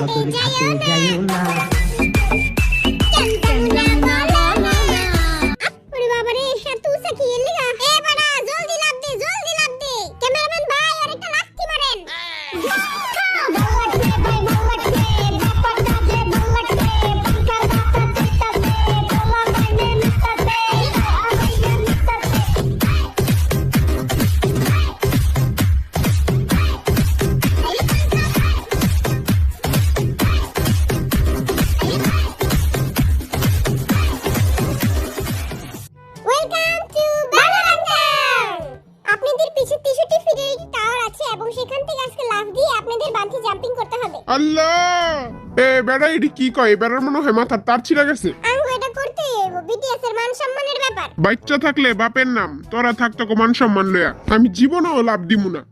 ঘাটে যাইও না। ওরে বাবা রে, এত উঁচা কি এর লিগা? এ বাড়া, জলদি লাফ দে, জলদি লাফ দে। ক্যামেরাম্যান ভাই, আর একটা লাফতি মারেন। আল্লাহ, এ বেড়া এডি কি কয়? বেড়ার মনে হয় মাথার তার ছিঁড়ে গেছে। আঙ্গু এটা করতে বিটিএস এর মান সম্মানের ব্যাপার। বাচ্চা থাকলে বাপের নাম, তোরা থাকতো মান সম্মান লয়া। আমি জীবনেও লাভ দিমু না।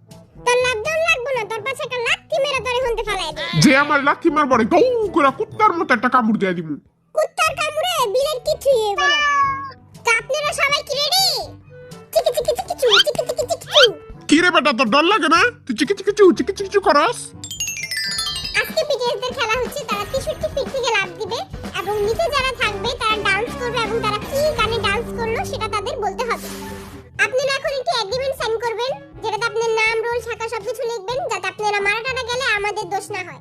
তোর লাভ দাম লাগবো না, তোর পাশে একটা লাথি মেরে তোরে হন্তে ফালাই দে। যে আমার লাথি মারবরে গৌ করে কুত্তার মতো একটা কামড় দিয়ে দিমু। কুত্তার কামড়ে বিলের কিছু হইব না। তা আপনারা সবাই কি রেডি? চিকি চিকি চিকি চু, চিকি চিকি চিকি চু। কি রে বেটা, তোর ডর লাগে না? তুই চিকি চিকি চু করস? আজকে বিটিএসদের খেলা হচ্ছে, তারা 63 ফিট থেকে লাফ দিবে এবং নিচে যারা থাকবে তারা ডান্স করবে এবং তারা কি গানে ডান্স করলো সেটা তাদের বলতে হবে। আপনারা এখন একটি এগ্রিমেন্ট সাইন করবেন, যেটাতে আপনার নাম, রোল, শাখা সবকিছু লিখবেন, যাতে আপনারা মারা টানা গেলে আমাদের দোষ না হয়।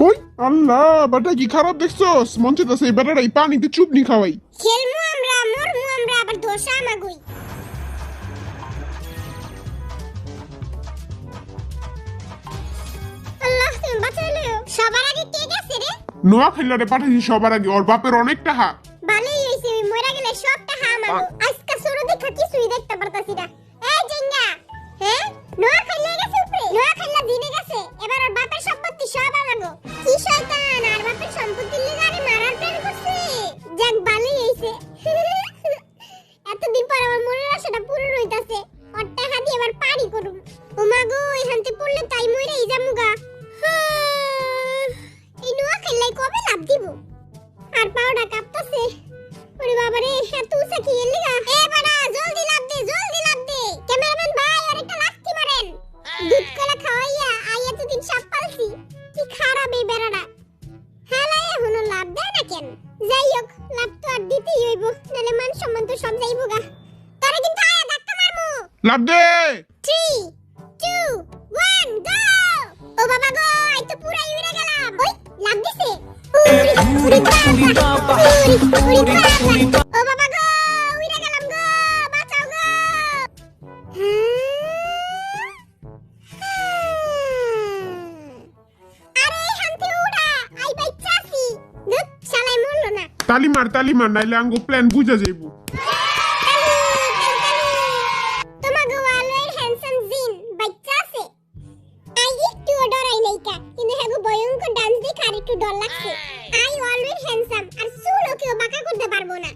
ওই আল্লাহ, বেটা কি খারাপ দেখছস? মন চাইতাছে এই বেটার এই পানিতে চুপনি খাওয়াই। খেলমু আমরা, মরমু আমরা, আবার দোষা আমাগুই। আল্লাহ তুমি বাঁচাইলো। সবার আগে কে গেছে রে? নোয়া খেলারে পাঠাইছি সবার আগে, ওর বাপের অনেক টাকা। ভালোই হইছে, ওই মরে গেলে সব টাকা আমাগো। আজকে সরো দেখা কিছুই দেখতে পারতাছি না। এই জেঙ্গা, হ্যাঁ নোয়া খেলে গেছে উপরে, নোয়া খেলা দিনে গেছে, এবার ওর বাপের সম্পত্তি সব আমাগো। কি শয়তান, আর বাপের সম্পত্তির লিগে আরে মারার প্ল্যান করছে। যাক ভালোই হইছে। এতদিন পর আমার মনের আশাটা পূরণ হইতাছে। ওর টাকা দিয়ে এবার পারি করুম। ও মাগো, এখানতে পড়লে তাই মরেই যামুগা। এই নোয়া খেলাই কবে লাভ দিব? আর পাউডা কাঁপতাছে। ওরে বাবা রে, এত উঁচা কি এর লিগা? এ বাড়া, জলদি লাফ দে, জলদি লাফ দে। ক্যামেরাম্যান ভাই, আর একটা লাথি মারেন। দুধ কলা খাওয়াইয়া আই এতদিন সাপ পালছি। কি খারাপ এই বেড়াটা। হালাই এখনো লাভ দেয় না কেন? যাই হোক, লাভ তো আর দিতেই হইব, নাহলে মান সম্মান তো সব যাইব গা। তোরা কিন্তু আয়া ধাক্কা মারমু। লাভ দে। 3 2 1 গো। ও বাবা গো, আই তো পুরাই উড়ে গেলাম। ওই লাভ দিছে। উড়ি বাবা, উড়ি বাবা। ও বাবা গো, উড়ে গেলাম গো, বাঁচাও গো। আরে হানতে উড়া, আই বাইচাছি। দুধ শালাই মরলো না। তালি মার নাইলে আঙ্গো প্ল্যান বুঝা যাইবো। তোমাগো অলওয়েজ হ্যান্ডসাম জিন বাইচাছে। আই একটু ডরাই নাইকা, কিন্তু হেগো ভয়ঙ্কর ডান্স দেখে আর একটু ডর লাগছে। আই অলওয়েজ হ্যান্ডসাম, আর চুলও কেউ বাঁকা করতে পারবো না।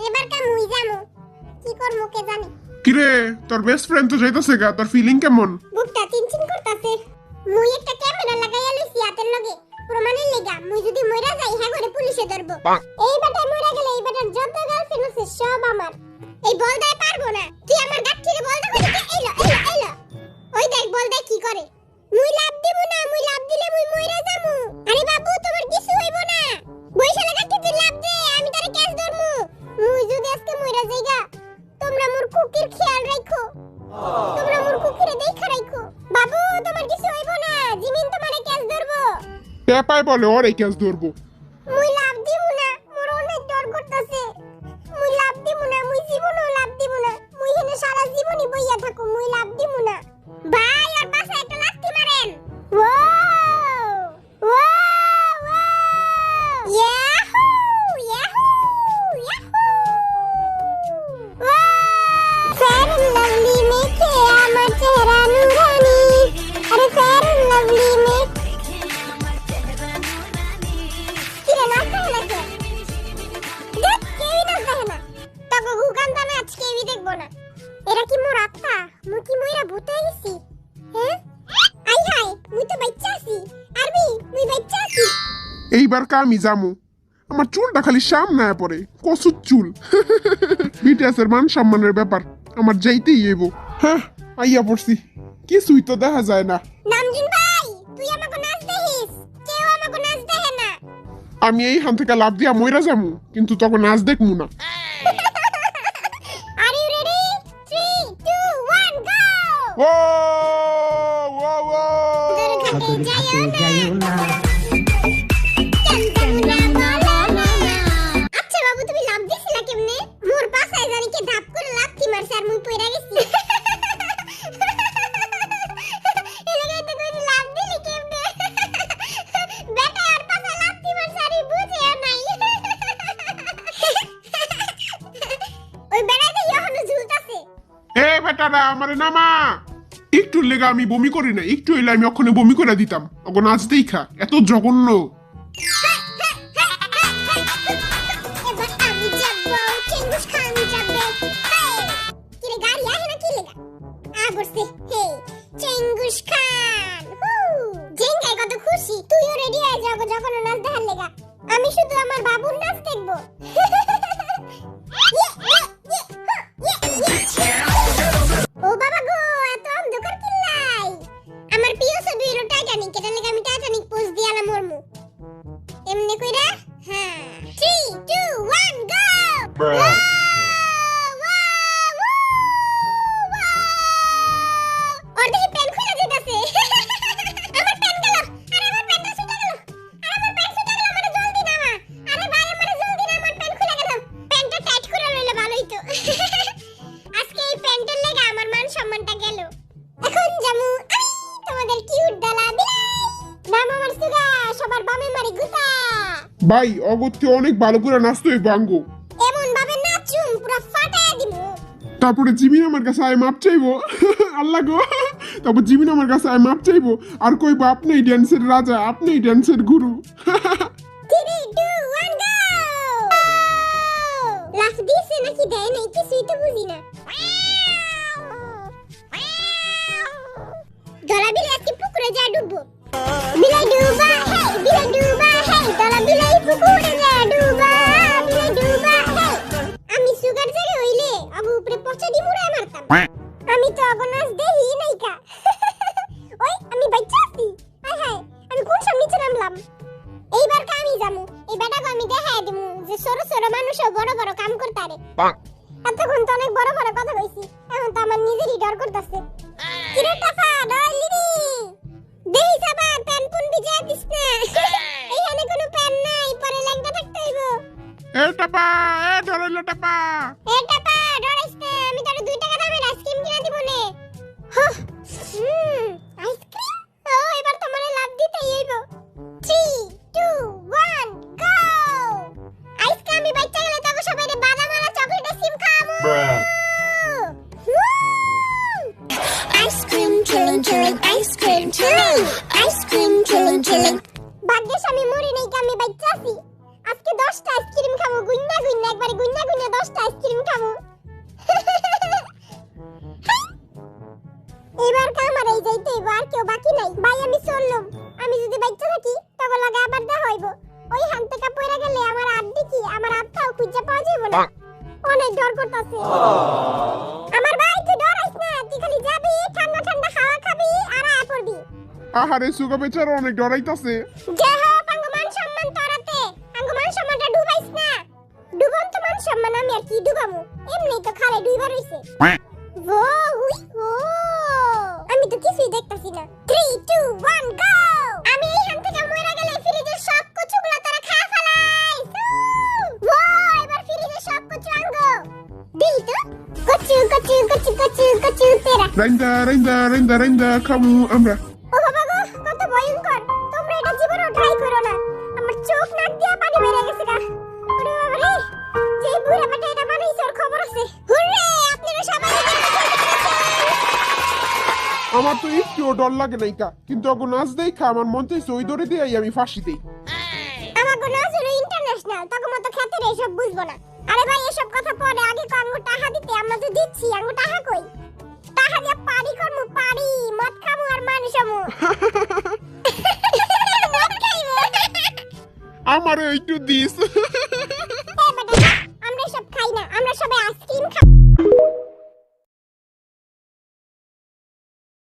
এবার মুই যামু, কি করমু কে জানি। কিরে, তোর বেস্ট ফ্রেন্ড তো যাইতাছে গা, তোর ফিলিং কেমন? বুকটা চিনচিন করতাছে। মুই একটা ক্যামেরা লাগাইয়া লইছি হাতের লগে, প্রমাণের লাগা। মুই যদি মইরা যাই, হ্যাঁ করে পুলিশে ধরবো। এই বেটা মইরা গেলে এই বেটার যত গার্লফ্রেন্ড আছে সব আমার। এই বল দেয় পারবো না। তুই আমার গাঠিরে বল দা কইতে এলো। ওই দেখ বল দেয় কি করে। মুই লাভ দিব না, মুই লাভ দিলে মুই মইরা যামু। আরে বাবু, তোমার কিছু হইব না। বইশালা গাঠিতে লাভ দে, আমি তারে ক্যাচ ধরমু। মুই যদি আজকে মইরা যাইগা, তোমরা মোর কুকির খেয়াল রাখো। তোমরা মোর কুকিরে দেখা রাখো। বাবু, তোমার কিছু হইব না, জিমিন তোমারে ক্যাচ ধরবো। পেপাই বলে ওরে ক্যাচ ধরবো। মুই লাভ দিব না, মোর অনেক ডর করতেছে। মুই লাভ দিব না, মুই জীবনও লাভ দিব না। মুই হেনে সারা জীবনই বইয়া থাকো, মুই লাভ দিব না। ভাই, আর পাশে একটা লাথি মারেন। Wow wow yahoo yahoo yahoo. Fair and Lovely মেখে আমার চেহারা নুরানি। আরে ফেয়ার এন্ড লাভলি মেখে কিরে নাচতে লাগে? দেখ কেউই নাচতে না। তখন গুগান দামে আজ কেউই দেখবো না। এরা কি মোর আত্মা? মুই কি মইরা ভূত হয়ে গেছি? হ্যাঁ আই হাই, মুই তো বাচ্চা আছি। আরবি, মুই বাচ্চা আছি। এইবার কামি জামু, আমার চুলটা খালি সামনে পড়ে, কসুর চুল। বিটিএস এর মান সম্মানের ব্যাপার, আমার যাইতেই হইব। হ্যাঁ, আইয়া পড়ছি, কিছুই তো দেখা যায় না। নামজিন ভাই, তুই আমাকে নাচ দেখিস। আমি এইখান থেকে লাভ দিয়া মইরা যামু, কিন্তু তখন নাচ দেখমু না। আর ইউ রেডি 3 2 1 গো ও ও ও ঘাটে যাইও না আচ্ছা বাবু তুমি লাভ দিছিলা কেমনে মোর পাছায় জানি কে ধাপ করে লাথি মারছে আর মুই পইরা গেছি এলাকায় তো কই লাভ দিলি কেমনে বেটা আর পাছায় লাথি মারছে আর বুঝে নাই ওই বেড়াতে এখনো ঝুলতাছে এ বেটারা আমারে নামা। একটু লেগা আমি বমি করি না, একটু হইলে আমি ওখানে বমি করে দিতাম। ওগো নাচ দেখা এত জঘন্য। এবার আমি যাবো চেঙ্গুস খান যাবে কিরে গাড়ি আহে না কি লেগা আগরছে হে চেঙ্গুস খান জেঙ্গাই কত খুশি তুইও রেডি হয়ে যাবো যখন নাচ দেখার লেগা আমি শুধু আমার বাবুর নাচ দেখবো ও বাবা গো এত অন্ধকার কিল্লাই আমার প্রিয় ছবি হলো টাইটানিক এটা লেগে আমি টাইটানিক পোজ দিয়ালাম মরমু এমনি কইরা হ্যাঁ 3 2 1 গো ওর দেখি প্যান্ট খুলে যেতেছে আমার প্যান্ট গেল আরে আমার প্যান্টটা ছুটে গেল আরে আমার প্যান্ট ছুটে গেল আমারে জলদি নামা আরে ভাই আমারে জলদি নামা আমার প্যান্ট খুলে গেল প্যান্টটা টাইট করে লইলে ভালোই তো আজকে এই প্যান্টের লাগা আমার মান সম্মানটা গেল এখন জামু আমি তোমাদের কিউট ডালা বিলাই নাম আমার সুগা সবার বামে মারি গুতা ভাই অগত্যে অনেক ভালো করে নাচতে হইব আঙ্গো। এমন ভাবে নাচুম পুরো ফাটায় দিমু তারপরে জিমিন আমার কাছে আয় মাপ চাইবো আল্লাহ গো। তারপর জিমিন আমার কাছে আয় মাপ চাইবো আর কইবো আপনি ড্যান্সের রাজা, আপনি ড্যান্সের গুরু। 3 2 1 গো লাফ দিছে নাকি দেয় নাই কিছুই তো বুঝি না দলা বিলাই আজকে পুকুরে যা ডুববো বিলাই ডুবা হে বিলাই ডুবা হে দলা বিলাই পুকুরে যা ডুবা বিলাই ডুবা হে আমি সুগার জারে হইলে আবু উপরে পচা দি মুড়ায় মারতাম আমি তো অগনাস দেহি নাই কা ওই আমি বাচ্চা আছি হাই হাই আমি কোন সব নিচে নামলাম এইবার কা আমি যামু এই বেটাকে আমি দেখাই দিমু যে ছোট ছোট মানুষও বড় বড় কাম করতারে এতক্ষণ তো অনেক বড় বড় কথা কইছি এখন তো আমার নিজেরই ডর করতেছে কিরে টাফা ডরলি নি দেহি সাবা প্যান পুন ভিজা দিস না এইখানে কোনো প্যান নাই পরে লাগতে থাকতে হইব এ টাপা এ ধরইলো টাপা এ টাপা ডরাইস না আমি তোর 2 টাকা দামের আইসক্রিম কিনা দিব নে আইসক্রিম ও এবার তো মানে লাভ দিতেই হইব 3 2 1 গো আইসক্রিম আমি বাচ্চা গেলে তো সবাইরে বাদাম আর চকলেট আইসক্রিম খাওয়াবো ice cream chilling ভাগ্যেশ আমি মরি নাই আমি বাচ্চা আছি আজকে 10টা আইসক্রিম খাবো গুন্না গুন্না একবারে গুন্না গুন্না 10টা আইসক্রিম খাবো এবার কামার এই যাইতে আর কেউ বাকি নাই ভাই আমি চললাম আমি যদি বাচ্চা থাকি তখন লাগা আবার দা হইব ওই হান থেকে পড়ে গেলে আমার আড্ডি কি আমার আত্মাও খুঁজে পাওয়া যাবে না অনেক ডর করতেছে আমার ভাই তুই ডরাইস না তুই খালি যাবি ঠান্ডা ঠান্ডা খাওয়া খাবি আর আয় পড়বি আহারে সুগা বেচারা অনেক ডরাইতাছে। যে হোক আঙ্গমান সম্মান তোরাতে আঙ্গমান সম্মানটা ডুবাইস না ডুবন তো মান সম্মান আমি আর কি ডুবামু এমনি তো খালে ডুইবার হইছে ও হুই ও আমি তো কিছুই দেখতাছি না 3 2 1 গো আমি এইখান থেকে মইরা গেলে ফ্রিজের সব কচুগুলো তোরা খা ফেলাইস ও এবার ফ্রিজের সব কচু আঙ্গো দেই তো কচু কচু কচু কচু কচু তেরা রাইন্দা রাইন্দা রাইন্দা রাইন্দা খামু আমরা। ও বাবা গো কত ভয়ঙ্কর তোমরা এটা জীবনেও ট্রাই করো না আমার চোখ নাক দিয়ে পানি বেরিয়ে গেছে গা ওরে বাবা রে যে বুড়া বেটা এটা বানাইছে ওর খবর আছে হুররে আপনারা সবাই আমার তো একটুও ডর লাগে নাই কা, কিন্তু ওগো নাচ দেখা আমার মন চাইছে ওই দরে দিয়ে আমি ফাঁসি দেই। আমাগো নাচ হলো ইন্টারন্যাশনাল তখন মতো খাতিরে এসব বুঝবো না আরে ভাই এসব কথা পরে আগে কো আঙ্গু টাকা দিতে আমরা তো দিচ্ছি আঙ্গু টাকা কই টাকা দিয়ে পারি করমু পারি মদ খামু আর মানুষ আমু মদ খাইবো আমারে একটু দিস।